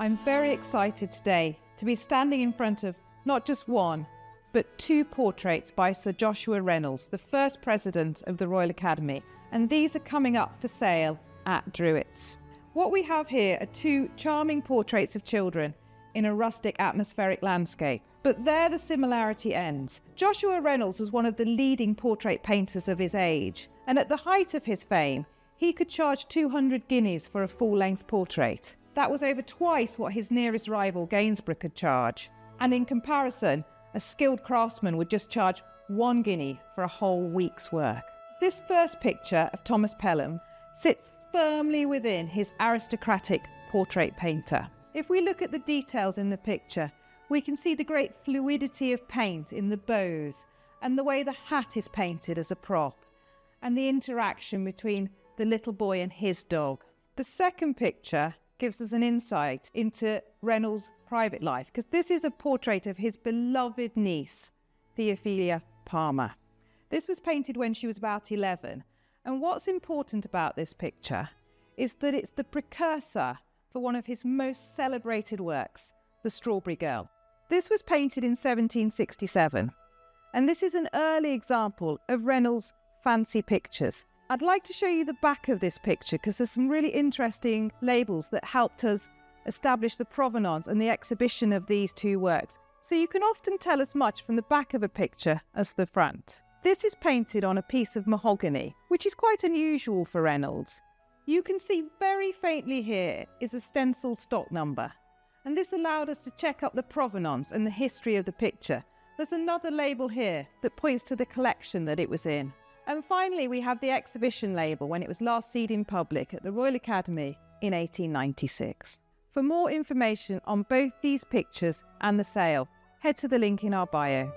I'm very excited today to be standing in front of not just one, but two portraits by Sir Joshua Reynolds, the first president of the Royal Academy, and these are coming up for sale at Dreweatts. What we have here are two charming portraits of children in a rustic atmospheric landscape, but there the similarity ends. Joshua Reynolds was one of the leading portrait painters of his age, and at the height of his fame, he could charge 200 guineas for a full-length portrait. That was over twice what his nearest rival Gainsborough could charge. And in comparison, a skilled craftsman would just charge 1 guinea for a whole week's work. This first picture of Thomas Pelham sits firmly within his aristocratic portrait painter. If we look at the details in the picture, we can see the great fluidity of paint in the bows and the way the hat is painted as a prop, and the interaction between the little boy and his dog. The second picture gives us an insight into Reynolds' private life, because this is a portrait of his beloved niece, Theophila Palmer. This was painted when she was about 11, and what's important about this picture is that it's the precursor for one of his most celebrated works, The Strawberry Girl. This was painted in 1767, and this is an early example of Reynolds' fancy pictures. I'd like to show you the back of this picture because there's some really interesting labels that helped us establish the provenance and the exhibition of these two works. So you can often tell as much from the back of a picture as the front. This is painted on a piece of mahogany, which is quite unusual for Reynolds. You can see very faintly here is a stencil stock number, and this allowed us to check up the provenance and the history of the picture. There's another label here that points to the collection that it was in. And finally, we have the exhibition label when it was last seen in public at the Royal Academy in 1896. For more information on both these pictures and the sale, head to the link in our bio.